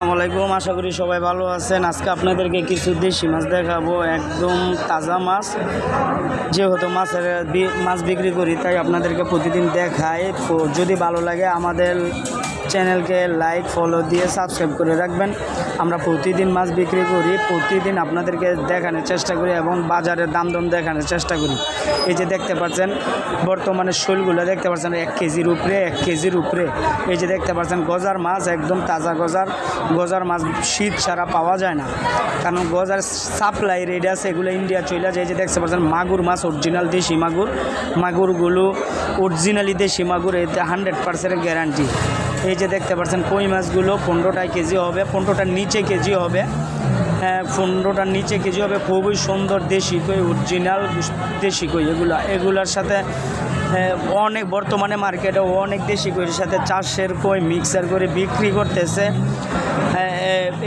আসসালামাইকুম, আশা করি সবাই ভালো আছেন। আজকে আপনাদেরকে কিছু দেশি মাছ দেখাবো, একদম তাজা মাছ। যেহেতু মাছ বিক্রি করি তাই আপনাদেরকে প্রতিদিন দেখাই। যদি ভালো লাগে আমাদের চ্যানেলকে লাইক ফলো দিয়ে সাবস্ক্রাইব করে রাখবেন। আমরা প্রতিদিন মাছ বিক্রি করি, প্রতিদিন আপনাদেরকে দেখানোর চেষ্টা করি এবং বাজারের দাম দেখানোর চেষ্টা করি। এই যে দেখতে পাচ্ছেন বর্তমানে শোলগুলো দেখতে পাচ্ছেন 1 কেজির উপরে। এই যে দেখতে পাচ্ছেন গজার মাছ, একদম তাজা গজার মাছ শীত ছাড়া পাওয়া যায় না, কারণ গজার সাপ্লাই রেট আছে, এগুলো ইন্ডিয়া চলে যায়। এই যে দেখতে পাচ্ছেন মাগুর মাছ, অরিজিনাল দেশি মাগুরগুলো অরিজিনালি দেশি মাগুর, এতে 100% গ্যারান্টি। এই যে দেখতে পাচ্ছেন কই মাছগুলো 15টায় কেজি হবে, 15টার নিচে কেজি হবে, 15টার নিচে কেজি হবে। খুবই সুন্দর দেশি কই, অরিজিনাল দেশি কই। এগুলার সাথে অনেক বর্তমানে মার্কেটে অনেক দেশি কইয়ের সাথে চাষের কই মিক্সার করে বিক্রি করতেছে।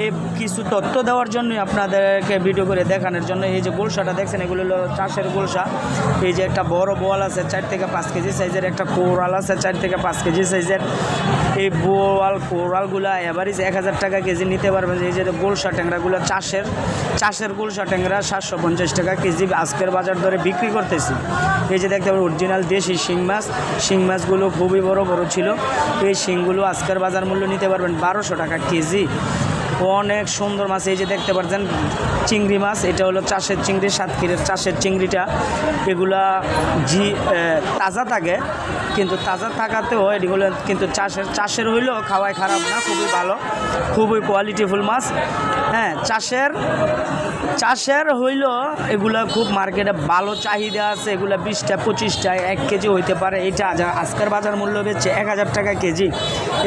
এই কিছু তথ্য দেওয়ার জন্যই আপনাদেরকে ভিডিও করে দেখানোর জন্য। এই যে গোলসাটা দেখছেন, এগুলো হলো চাষের গোলসা। এই যে একটা বড় বোয়াল আছে 4 থেকে 5 কেজি সাইজের, একটা কোরাল আছে 4 থেকে 5 কেজি সাইজের। এই কোরালগুলো এভারেজ 1000 টাকা কেজি নিতে পারবেন। এই যে গোলসা ট্যাংরাগুলো চাষের গোলসা ট্যাংরা 750 টাকা কেজি আজকের বাজার দরে বিক্রি করতেছি। এই যে দেখতে পাবেন অরিজিনাল দেশি শিং মাছগুলো খুবই বড় ছিল। এই শিংগুলো আজকের বাজার মূল্য নিতে পারবেন 1200 টাকা কেজি। অনেক সুন্দর মাছ। এই যে দেখতে পাচ্ছেন চিংড়ি মাছ, এটা হলো চাষের চিংড়ি, সাতক্ষীরের চাষের চিংড়িটা। এগুলা তাজা থাকে, কিন্তু তাজা থাকাতেও এগুলো কিন্তু চাষের হইলেও খাওয়াই খারাপ না, খুবই ভালো, খুবই কোয়ালিটিফুল মাছ। হ্যাঁ, চাষের হইল এগুলা খুব মার্কেটে ভালো চাহিদা আছে। এগুলা 20টা 25টা 1 কেজি হইতে পারে। এইটা আজকের বাজার মূল্য বেচছে 1000 টাকা কেজি।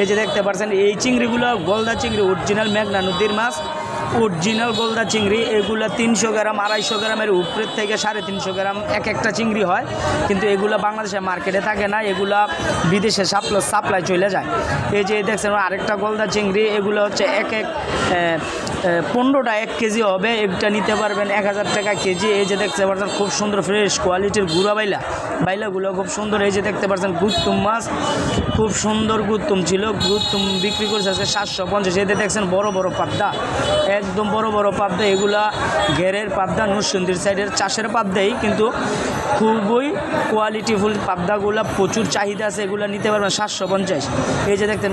এই যে দেখতে পাচ্ছেন এই চিংড়িগুলো গলদা চিংড়ি, অরিজিনাল মেঘনা নদীর মাছ, অরিজিনাল গলদা চিংড়ি। এগুলা 300 গ্রাম 250 গ্রামের উপরের থেকে 350 গ্রাম একটা চিংড়ি হয়, কিন্তু এগুলা বাংলাদেশে মার্কেটে থাকে না, এগুলা বিদেশে সাপ্লাই চলে যায়। এই যে দেখছেন আরেকটা গলদা চিংড়ি, এগুলো হচ্ছে 15টা 1 কেজি হবে। এটা নিতে পারবেন 1000 টাকা কেজি। এই যে দেখতে পাচ্ছেন খুব সুন্দর ফ্রেশ কোয়ালিটির গুঁড়া বাইলাগুলো খুব সুন্দর। এই যে দেখতে পাচ্ছেন গুত্তুম মাছ, খুব সুন্দর গুত্তুম ছিল, গুত্তুম বিক্রি করছে আজকে 750। এই যে দেখছেন বড় পাবদা, একদম বড় পাবদা। এগুলা ঘেরের পাবদা, নরসিংদীর সাইডের চাষের পাবদাই, কিন্তু খুবই কোয়ালিটিফুল পাবদাগুলা, প্রচুর চাহিদা আছে। এগুলা নিতে পারবেন 750। এই যে দেখতেন